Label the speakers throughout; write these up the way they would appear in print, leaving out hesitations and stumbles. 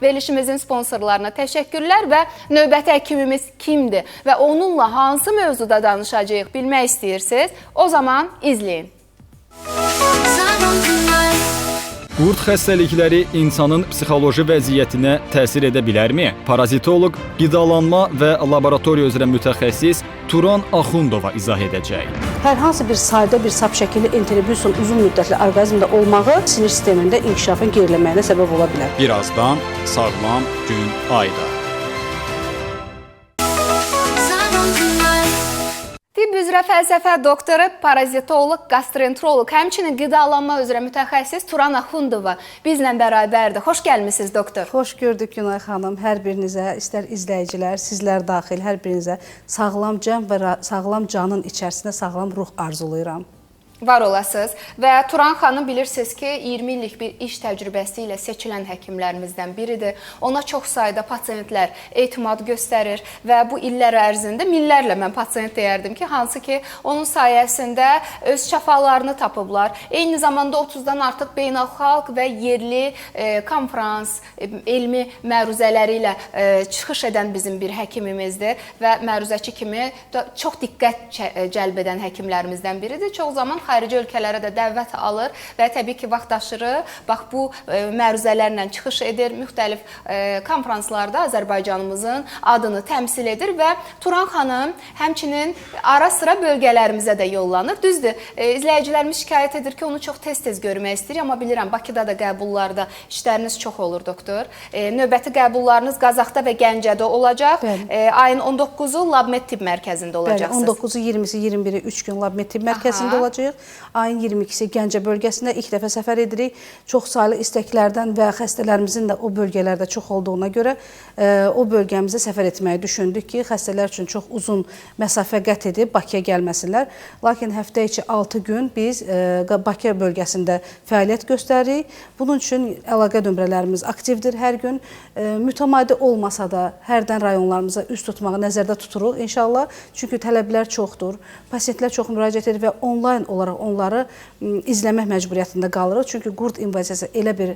Speaker 1: Verilişimizin sponsorlarına təşəkkürlər və növbəti həkimimiz kimdir və onunla hansı mövzuda danışacağıq bilmək istəyirsiniz? O zaman izləyin.
Speaker 2: Qurd xəstəlikləri insanın psixoloji vəziyyətinə təsir edə bilərmi? Parazitoloq, qidalanma və laboratoriya üzrə mütəxəssis Turan Axundova izah edəcək.
Speaker 3: Hər hansı bir sadə bir sap şəkilli enterobiusun uzun müddətli orqanizmdə olmağı sinir sistemində inkişafın geriləməyinə səbəb ola bilər.
Speaker 2: Birazdan sağlam gün ayda.
Speaker 1: Tibb üzrə fəlsəfə doktoru, parazitoloq, gastroenteroloq, həmçinin qidalanma üzrə mütəxəssis Turan Axundova bizlə bərabərdir. Xoş gəlmisiniz doktor.
Speaker 3: Xoş gördük Günay xanım. Hər birinizə, istər izləyicilər, sizlər daxil hər birinizə sağlam can və sağlam canın içərisində sağlam ruh arzulayıram.
Speaker 1: Var olasınız və Turan xanım bilirsiniz ki, 20 illik bir iş təcrübəsi ilə seçilən həkimlərimizdən biridir. Ona çox sayda pasiyentlər etimad göstərir və bu illər ərzində minlərlə mən pasiyent deyərdim ki, hansı ki, onun sayəsində öz şəfalarını tapıblar. Eyni zamanda 30-dan artıq beynəlxalq və yerli konferans, elmi məruzələri ilə çıxış edən bizim bir həkimimizdir və məruzəçi kimi çox diqqət cəlb edən həkimlərimizdən biridir. Çox zaman xarici ölkələrə də dəvət alır və təbii ki, vaxtaşırı bax bu məruzələrlə çıxış edir, müxtəlif konferanslarda Azərbaycanımızın adını təmsil edir və Turan xanım həmçinin ara sıra bölgələrimizə də yollanır. Düzdür, izləyicilərimiz şikayət edir ki, onu çox tez-tez görmək istəyir, amma bilirəm Bakıda da qəbullarda işləriniz çox olur doktor. Növbəti qəbullarınız Qazaxda və Gəncədə olacaq. Ayın 19-u Labmed Tibb Mərkəzində olacaqsınız.
Speaker 3: 19-u, 20-si, 21-i 3 gün Labmed Tibb Mərkəzində olacaq. Ayın 22-si Gəncə bölgəsində ilk dəfə səfər edirik. Çox saylı istəklərdən və xəstələrimizin də o bölgələrdə çox olduğuna görə o bölgəmizə səfər etməyi düşündük ki, xəstələr üçün çox uzun məsafə qət edib Bakıya gəlməsinlər. Lakin həftə içi 6 gün biz Bakı bölgəsində fəaliyyət göstəririk. Bunun üçün əlaqə nömrələrimiz aktivdir hər gün. Mütəmadi olmasa da hərdən rayonlarımıza üst tutmağı nəzərdə tuturuq inşallah. Çünki tələblər çoxdur. Pasiyentlər çox müraciət edir və onlayn olaraq onları izləmək məcburiyyətində qalırıq. Çünki qurd invaziyası elə bir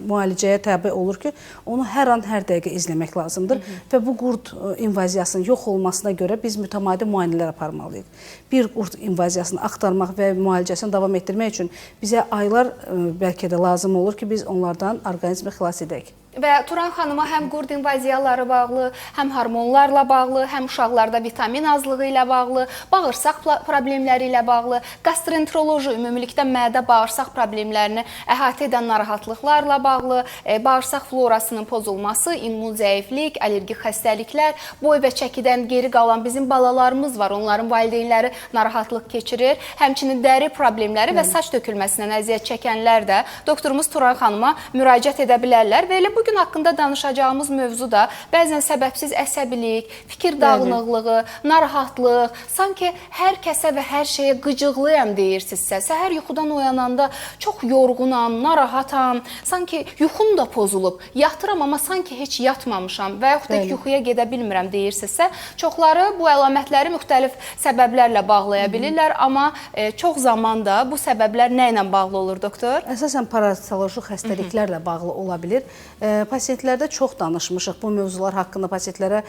Speaker 3: müalicəyə tabe olur ki, onu hər an, hər dəqiqə izləmək lazımdır. Və bu qurd invaziyasının yox olmasına görə biz mütəmadi müayinələr aparmalıyıq. Bir qurd invaziyasını axtarmaq və müalicəsini davam etdirmək üçün bizə aylar bəlkə də lazım olur ki, biz onlardan orqanizmi xilas edək.
Speaker 1: Və Turan xanıma həm qurd invaziyaları bağlı, həm hormonlarla bağlı, həm uşaqlarda vitamin azlığı ilə bağlı, bağırsaq problemləri ilə bağlı, gastroenteroloji, ümumilikdə mədə bağırsaq problemlərini əhatə edən narahatlıqlarla bağlı, bağırsaq florasının pozulması, immun zəiflik, allergik xəstəliklər, boy və çəkidən geri qalan bizim balalarımız var, onların valideynləri narahatlıq keçirir, həmçinin dəri problemləri və saç tökülməsindən əziyyət çəkənlər də doktorumuz Turan xanıma müraciət edə bilərlər və elə bugün haqqında danışacağımız mövzu da bəzən səbəbsiz əsəbilik, fikir dağınıqlığı, narahatlıq, sanki hər kəsə və hər şeyə qıcıqlıyam deyirsinizsə, səhər yuxudan oyananda çox yorğunam, narahatam, sanki yuxum da pozulub, yatıram amma sanki heç yatmamışam və yaxud da yuxuya gedə bilmirəm deyirsinizsə, çoxları bu əlamətləri müxtəlif səbəblərlə bağlaya bilirlər, amma çox zaman da bu səbəblər nə ilə bağlı olur doktor?
Speaker 3: Əsasən parazitoloji xəstəliklərlə bağlı ola bilir. Pasiyentlərdə çox danışmışıq bu mövzular haqqında. Pasiyentlərə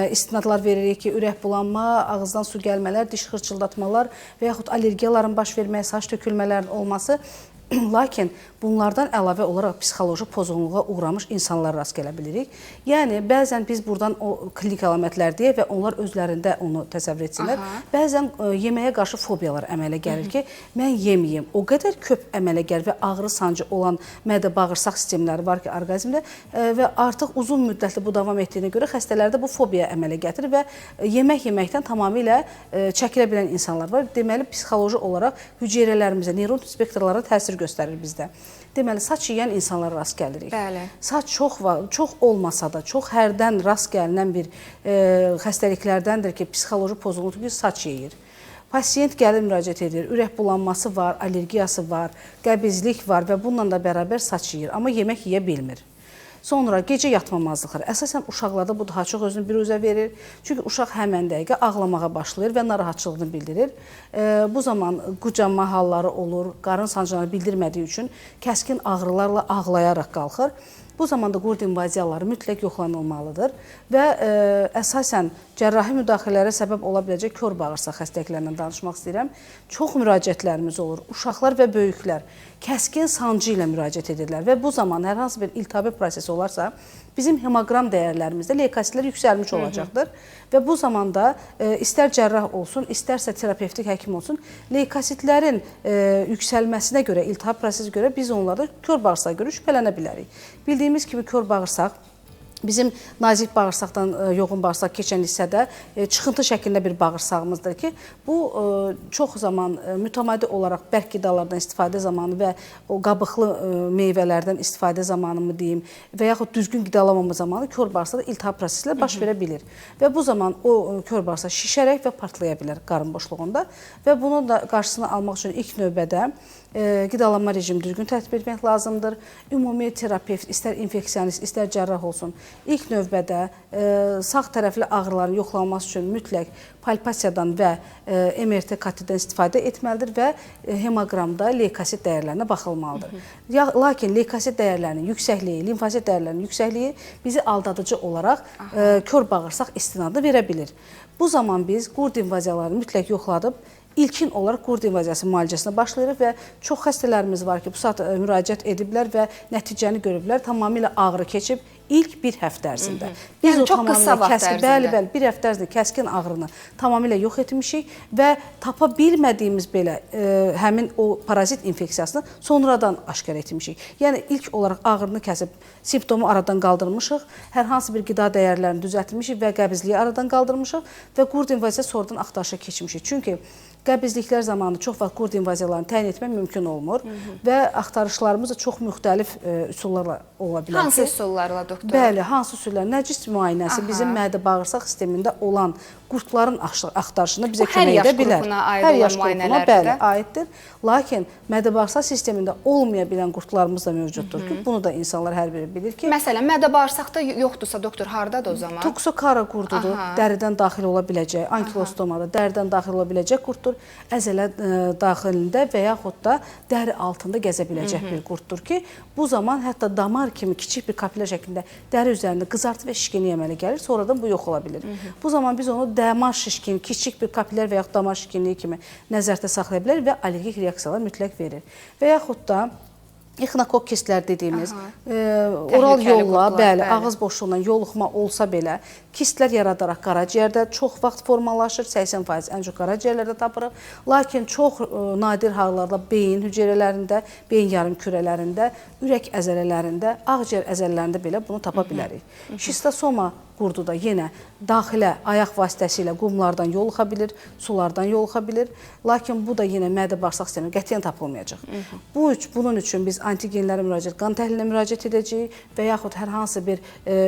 Speaker 3: istinadlar veririk ki, ürək bulanma, ağızdan su gəlmələr, diş xırçıldatmalar və yaxud allergiyaların baş verməyi, saç tökülmələrin olması. Lakin bunlardan əlavə olaraq psixoloji pozğunluğa uğramış insanlara rast gələ bilirik. Yəni, bəzən biz buradan o klinik əlamətlər deyək və onlar özlərində onu təsəvvür etsinlər. Bəzən yeməyə qarşı fobiyalar əmələ gəlir ki, mən yeməyim. O qədər köp əmələ gəlir və ağrı sancı olan mədə-bağırsaq sistemləri var ki, orqanizmdə və artıq uzun müddətli bu davam etdiyinə görə xəstələrdə bu fobiya əmələ gətirir və yemək yeməkdən tamamilə çəkilə bilən insanlar var. Deməli, psixoloji olaraq hüceyrələrimizə, neyron spektrlara təsir göstərir bizdə. Deməli, saç yeyən insanlara rast gəlirik.
Speaker 1: Bəli.
Speaker 3: Saç çox olmasa da, çox hərdən rast gəlinən bir xəstəliklərdəndir ki, psixoloji pozğunluq ki, saç yeyir. Pasiyent gəlir müraciət edir, ürək bulanması var, allergiyası var, qəbizlik var və bununla da bərabər saç yeyir, amma yemək yeyə bilmir. Sonra gecə yatmamazlıqları. Əsasən uşaqlarda bu daha çox özünü biruzə verir. Çünki uşaq həmən dəqiqə ağlamağa başlayır və narahatçılığını bildirir. Bu zaman qucanma halları olur, qarın sancılarını bildirmədiyi üçün kəskin ağrılarla ağlayaraq qalxır. Bu zamanda qurd invaziyaları mütləq yoxlanılmalıdır və əsasən cərrahi müdaxilələrə səbəb ola biləcək kör bağırsaq xəstəliklərindən danışmaq istəyirəm. Çox müraciətlərimiz olur. Uşaqlar və böyüklər kəskin sancı ilə müraciət edirlər və bu zaman hər hansı bir iltihabi prosesi olarsa, bizim hemoqram dəyərlərimizdə leykositlər yüksəlmiş olacaqdır və bu zamanda istər cərrah olsun, istərsə terapevtik həkim olsun, leykositlərin yüksəlməsinə görə, iltihab prosesi görə biz onlarda kör bağırsağa görə şübhələnə bilərik. Bildiyimiz kimi kör bağırsaq bizim nazik bağırsaqdan yoğun bağırsaq keçən hissədə çıxıntı şəklində bir bağırsağımızdır ki, bu çox zaman mütəmadi olaraq bərk qidalardan istifadə zamanı və o qabıqlı meyvələrdən istifadə zamanı mı deyim və yaxud düzgün qidalanmama zamanı kör bağırsaqda iltihab prosesləri baş verə bilir. Və bu zaman o kör bağırsaq şişərək və partlaya bilər qarın boşluğunda və bunun da qarşısını almaq üçün ilk növbədə qidalanma rejimi düzgün tətbiq etmək lazımdır. Ümumi terapevt, istər infeksionist, istər cərrah olsun, ilk növbədə sağ tərəfli ağrıların yoxlanılması üçün mütləq palpasiyadan və MRT kateterdən istifadə etməlidir və hemoqramda leykosit dəyərlərinə baxılmalıdır. Lakin leykosit dəyərlərinin yüksəkliyi, limfosit dəyərlərinin yüksəkliyi bizi aldadıcı olaraq kör bağırsaq istinadı verə bilir. Bu zaman biz qurd invaziyalarını mütləq yoxladıb İlkin olaraq qurd invaziyası müalicəsinə başlayırıq və çox xəstələrimiz var ki, bu saat müraciət ediblər və nəticəni görüblər, tamamilə ağrı keçib ilk bir həftə ərzində. Biz
Speaker 1: yəni çox qısa vaxt ərzində.
Speaker 3: Bəli, bir həftə ərzində kəskin ağrını tamamilə yox etmişik və tapa bilmədiyimiz belə həmin o parazit infeksiyasını sonradan aşkar etmişik. Yəni ilk olaraq ağrını kəsib simptomu aradan qaldırmışıq, hər hansı bir qida dəyərlərini düzəltmişik və qəbizliyi aradan qaldırmışıq və qurd invaziyası sonradan axtarışa keçmişik. Çünki qəbizliklər zamanı çox vaxt qurd invaziyalarını təyin etmək mümkün olmur və axtarışlarımız da çox müxtəlif üsullarla ola bilər.
Speaker 1: Hansı üsullarla doktor?
Speaker 3: Bəli, hansı üsullar? Nəcis müayinəsi bizim mədə-bağırsaq sistemində olan qurdların axtarışında bizə kömək edə bilər.
Speaker 1: Hər yaş qrupuna
Speaker 3: bəli, aiddir. Lakin mədə-bağırsaq sistemində olmaya bilən qurdlarımız da mövcuddur ki, bunu da insanlar hər biri bilir ki,
Speaker 1: məsələn, mədə-bağırsaqda yoxdursa doktor, hardadır o zaman?
Speaker 3: Toksokara qurdudur, dəridən daxil ola biləcək, ankilostomada dəridən daxil ola biləcək qurddur, əzələ daxilində və yaxud da dəri altında gəzə biləcək bir qurddur ki, bu zaman hətta damar kimi kiçik bir kapilyar şəklində dəri üzərində qızartı və şişkinlik əmələ gəlir, sonradan bu yox ola bilir. Bu zaman biz onu damar şişkinliyi, kiçik bir kapilyar və yaxud damar şişkinliyi kimi nəzərdə saxlaya bilər və allergik reaksiyalar mütləq verir. Və yaxud da ixnokok kistlər dediyimiz oral yolla, bəli, ağız boşluğundan yoluxma olsa belə kistlər yaradaraq qaraciyərdə çox vaxt formalaşır, 80% ən çox qaraciyərlərdə tapırıq. Lakin çox nadir hallarda beyin hüceyrələrində, beyin yarım kürələrində, ürək əzələlərində, ağciyər əzələlərində belə bunu tapa bilərik. Şistosoma qurdu da yenə daxilə ayaq vasitəsilə qumlardan yoluxa bilir, sulardan yoluxa bilir. Lakin bu da yenə mədə-bağırsaq sistemində qətiyyən tapılmayacaq. Bunun üçün biz antigenlərə müraciət, qan təhlilinə müraciət edəcəyik və yaxud hər hansı bir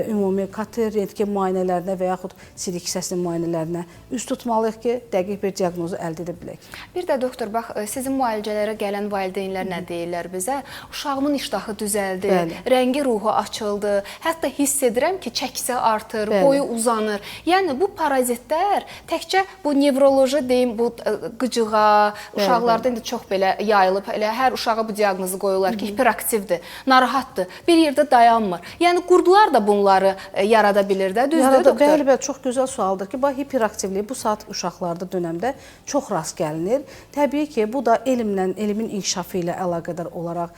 Speaker 3: ümumi kater, rentgen müayinələrinə və yaxud sidik hissəsinin müayinələrinə üst tutmalıyıq ki, dəqiq bir diaqnozu əldə edə bilək.
Speaker 1: Bir də doktor, bax, sizin müalicələrə gələn valideynlər nə deyirlər bizə? Uşağımın iştahı düzəldi, rəngi, ruhu açıldı, hətta hiss edirəm ki, çəkisi artır, boyu uzanır. Yəni, bu parazitlər təkcə bu nevroloji deyim, bu qıcığa, uşaqlarda indi çox belə yayılıb, elə hər uşağa bu diaqnozu qoyurlar ki, hiperaktivdir, narahatdır, bir yerdə dayanmır. Yəni, qurdlar da bunları yarada bilir də, düzdür doktor?
Speaker 3: Bəli, çox gözəl sualdır ki, hiperaktivlik bu saat uşaqlarda dönəmdə çox rast gəlinir. Təbii ki, bu da elmlə, elmin inkişafı ilə əlaqədar olaraq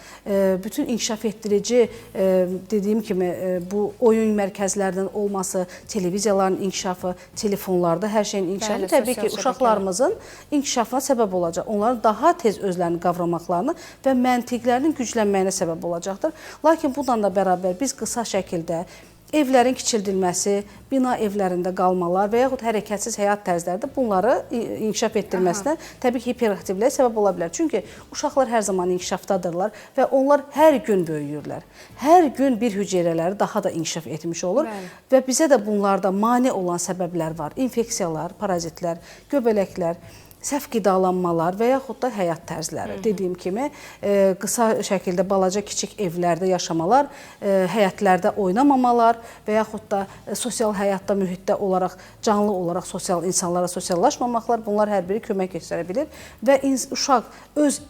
Speaker 3: bütün inkişaf etdirici, dediyim kimi, bu oyun mərkəzlərinin olması, televiziyaların inkişafı, telefonlarda hər şeyin inkişafı təbii ki, uşaqlarımızın inkişafına səbəb olacaq. Onların daha tez özlərini qavramaqlarını və məntiqlərinin güclənməyinə səbəb olacaqdır. Lakin bununla da bərabər biz qısa şəkildə evlərin kiçildilməsi, bina evlərində qalmalar və yaxud hərəkətsiz həyat tərzlərdə bunları inkişaf etdirməsinə təbii ki, hiperaktivliyə səbəb ola bilər. Çünki uşaqlar hər zaman inkişafdadırlar və onlar hər gün böyüyürlər. Hər gün bir hüceyrələri daha da inkişaf etmiş olur və bizə də bunlarda mane olan səbəblər var. İnfeksiyalar, parazitlər, göbələklər, səhv qidalanmalar və yaxud da həyat tərzləri. Dediyim kimi, qısa şəkildə balaca kiçik evlərdə yaşamalar, həyətlərdə oynamamalar və yaxud da sosial həyatda, mühitdə olaraq, canlı olaraq insanlara sosiallaşmamaqlar, bunlar hər biri kömək göstərə bilir və uşaq öz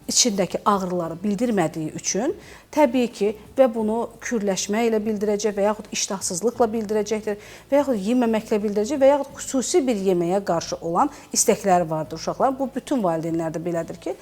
Speaker 3: içindəki ağrıları bildirmədiyi üçün təbii ki, və bunu kürləşmə ilə bildirəcək və yaxud iştahsızlıqla bildirəcəkdir və yaxud yeməməklə bildirəcək və yaxud xüsusi bir yeməyə qarşı olan istəkləri vardır uşaqların. Bu bütün valideynlərdə belədir ki,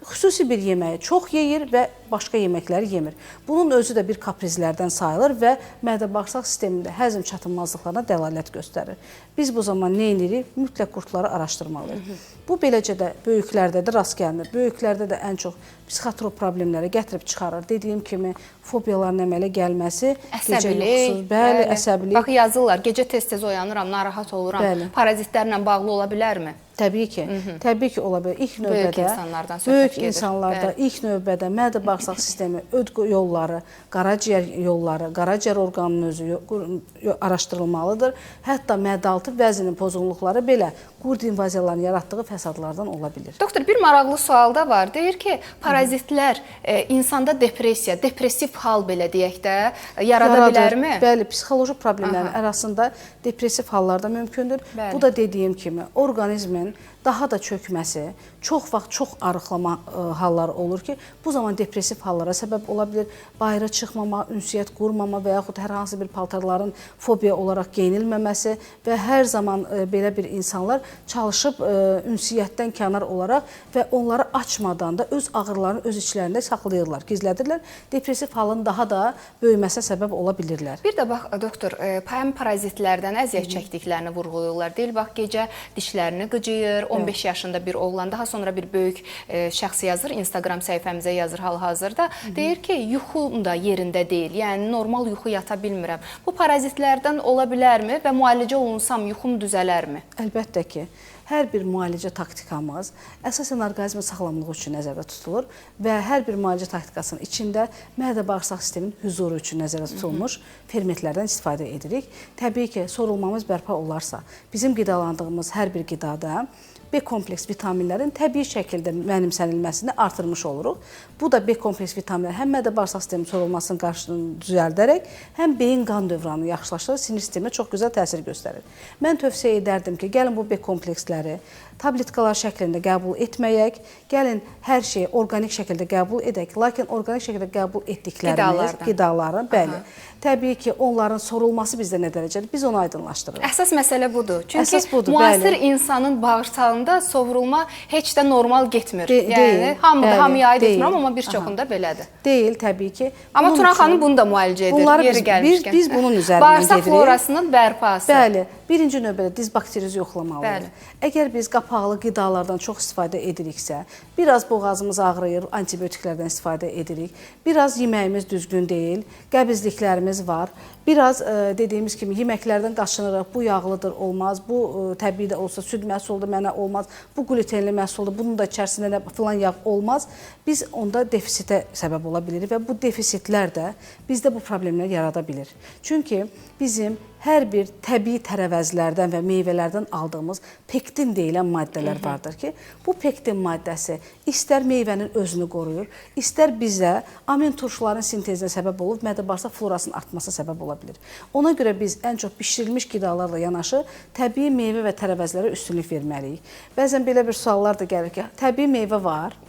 Speaker 3: xüsusi bir yeməyi çox yeyir və başqa yeməkləri yemir. Bunun özü də bir kaprizlərdən sayılır və mədə-bağırsaq sistemində həzm çatınmazlıqlarına dəlalət göstərir. Biz bu zaman nə edirik? Mütləq qurdları araşdırmalıyıq. Bu beləcə də böyüklərdə də rast gəlinir. Böyüklərdə də ən çox psixotrop problemləri gətirib çıxarır. Dediyim kimi, fobiyaların əmələ gəlməsi, gecə yuxusuz, bəli, əsəbilik.
Speaker 1: Bax, yazırlar, gecə tez-tez oyanıram, narahat oluram. Bəli. Parazitlərlə bağlı ola bilərmi?
Speaker 3: Təbii ki, təbii ki, ola bilər. İlk növbədə, böyük insanlarda ilk növbədə mədə-bağırsaq sistemi, öd yolları, qaraciyər yolları, qaraciyər orqanının özü araşdırılmalıdır. Hətta mədə-altı vəzinin pozğunluqları belə qurd invaziyalarının yaratdığı fəsadlardan ola bilir.
Speaker 1: Doktor, bir maraqlı sual da var. Deyir ki, parazitlər insanda depressiya, depressiv hal belə deyək də yarada bilərmi?
Speaker 3: Bəli, psixoloji problemlərin arasında depressiv hallar da mümkündür. Bu da dediyim kimi, orqanizmin daha da çökməsi, çox vaxt çox arıqlama halları olur ki, bu zaman depressiv hallara səbəb ola bilir. Bayıra çıxmama, ünsiyyət qurmama və yaxud hər hansı bir paltarların fobiya olaraq geyinilməməsi və hər zaman belə bir insanlar çalışıb ünsiyyətdən kənar olaraq və onları açmadan da öz ağrılarını öz içlərində saxlayırlar, gizlədirlər. Depressiv halın daha da böyüməsinə səbəb ola bilirlər.
Speaker 1: Bir də bax, doktor, həm parazitlərdən əziyyət çəkdiklərini vurğulayırlar. Deyil, bax, gecə dişlərini qıcıyır, 15 yaşında bir oğlan, daha sonra bir böyük şəxs yazır, Instagram səhifəmizə yazır hal-hazırda. Deyir ki, yuxum da yerində deyil, yəni normal yuxu yata bilmirəm. Bu parazitlərdən ola bilərmi və müalicə olunsam yuxum düzələrmi?
Speaker 3: Əlbəttə ki, hər bir müalicə taktikamız əsasən orqanizmin sağlamlığı üçün nəzərdə tutulur və hər bir müalicə taktikasının içində mədə-bağırsaq sisteminin hüzuru üçün nəzərdə tutulmuş fermentlərdən istifadə edirik. Təbii ki, sorulmamız bərpa olarsa, bizim qidalandığımız hər bir qidada B kompleks vitaminlərin təbii şəkildə mənimsənilməsini artırmış oluruq. Bu da B kompleks vitaminlər həm mədə-bağırsaq sisteminin sorulmasının qarşısını düzəldərək, həm beyin qan dövranını yaxşılaşdırır, sinir sisteminə çox gözəl təsir göstərir. Mən tövsiyə edərdim ki, gəlin bu B kompleksləri tabletkalar şəklində qəbul etməyək, gəlin hər şeyi orqanik şəkildə qəbul edək, lakin orqanik şəkildə qəbul etdiklərimiz, qidaların, bəli, təbii ki, onların sorulması bizdə nə dərəcədir? Biz onu aydınlaşdırırıq.
Speaker 1: Əsas məsələ budur. Çünki müasir insanın bağırsağında sovrulma heç də normal getmir. Yəni, hamıya aid etmirəm, amma bir çoxunda belədir.
Speaker 3: Deyil, təbii ki.
Speaker 1: Amma Turan xanım bunu da müalicə edir, yeri gəlmişkən.
Speaker 3: Biz bunun üzərindən gedirik.
Speaker 1: Bağırsaq florasının bərpası.
Speaker 3: Bəli, birinci növbədə diz bakteriyası yoxlamalıyıq. Əgər biz qapaqlı qidalardan çox istifadə ediriksə, biraz boğazımız ağrıyır, antibiotiklərdən istifadə edirik, biraz yeməyimiz düzgün deyil, qəbizliklərimiz var, biraz dediyimiz kimi yeməklərdən qaçınırıq, bu yağlıdır, olmaz, bu təbii də olsa süd məhsuldur, mənə olmaz, bu glutenli məhsuldur, bunun da içərisində filan yağ olmaz. Biz onda defisitə səbəb ola bilirik və bu defisitlər də bizdə bu problemlər yarada bilir. Çünki bizim hər bir təbii tərəvəzlərdən və meyvələrdən aldığımız pektin deyilən maddələr vardır ki, bu pektin maddəsi istər meyvənin özünü qoruyur, istər bizə amin turşuların sintezinə səbəb olur, mədə-bağırsaq florasının artmasına səbəb ola bilir. Ona görə biz ən çox bişirilmiş qidalarla yanaşı təbii meyvə və tərəvəzlərə üstünlük verməliyik. Bəzən belə bir suallar da gəlir ki, təbii meyvə var.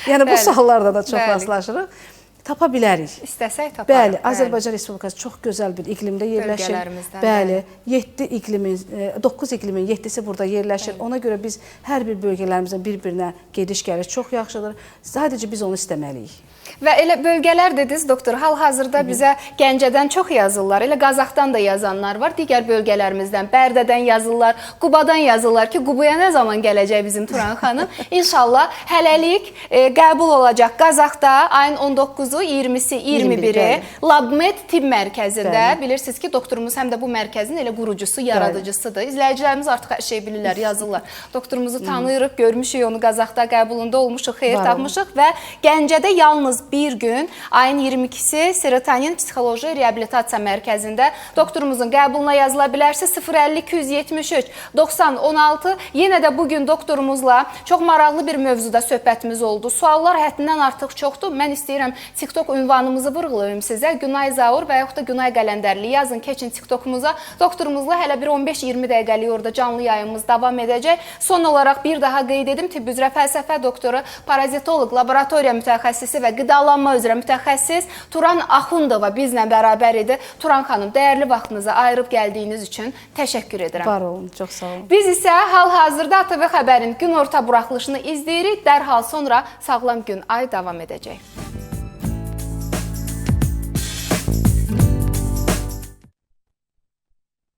Speaker 3: Yəni bu suallarda da çox rastlaşırıq. Tapa bilərik.
Speaker 1: İstəsək taparıq.
Speaker 3: Bəli, Azərbaycan Respublikası çox gözəl bir iqlimdə yerləşir. Bəli, 9 iqlimin 7-si burada yerləşir. Ona görə biz hər bir bölgələrimizin bir-birinə gediş-gəliş çox yaxşıdır. Sadəcə biz onu istəməliyik.
Speaker 1: Və elə bölgələr dediniz, doktor, hal-hazırda bizə Gəncədən çox yazırlar, elə Qazaxdan da yazanlar var, digər bölgələrimizdən, Bərdədən yazırlar, Qubadan yazırlar ki, Qubaya nə zaman gələcək bizim Turan xanım? İnşallah hələlik qəbul olacaq Qazaxda ayın 19-u, 20-si, 21-i LabMed tibb mərkəzində. Bilirsiniz ki, doktorumuz həm də bu mərkəzin elə qurucusu, yaradıcısıdır. İzləyicilərimiz artıq hər şey bilirlər, yazırlar. Doktorumuzu tanıyırıq, görmüşük onu Qazaxda qəbulunda olmuşuq, xeyir tapmışıq və Gəncədə yalnız yalnız bir gün ayın 22-si Serotonin Psixoloji Reabilitasiya Mərkəzində doktorumuzun qəbuluna yazıla bilərsə 050-273 9016. Yenə də bugün doktorumuzla çox maraqlı bir mövzuda söhbətimiz oldu. Suallar həddindən artıq çoxdur. Mən istəyirəm TikTok ünvanımızı vurğulayım sizə. Günay Zaur və yaxud da Günay Qələndərli yazın, keçin TikTokumuza. Doktorumuzla hələ bir 15-20 dəqiqəlik orada canlı yayımımız davam edəcək. Son olaraq bir daha qeyd edim, tibb üzrə fəlsəfə doktoru, parazitoloq, laboratoriya mütəxəssisi və qidalanma üzrə mütəxəssis Turan Axundova bizlə bərabər idi. Turan xanım, dəyərli vaxtınızı ayırıb gəldiyiniz üçün təşəkkür edirəm.
Speaker 3: Var olun, çox sağ olun.
Speaker 1: Biz isə hal-hazırda ATV Xəbərin günorta buraxılışını izləyirik. Dərhal sonra Sağlam Gün Ay davam edəcək.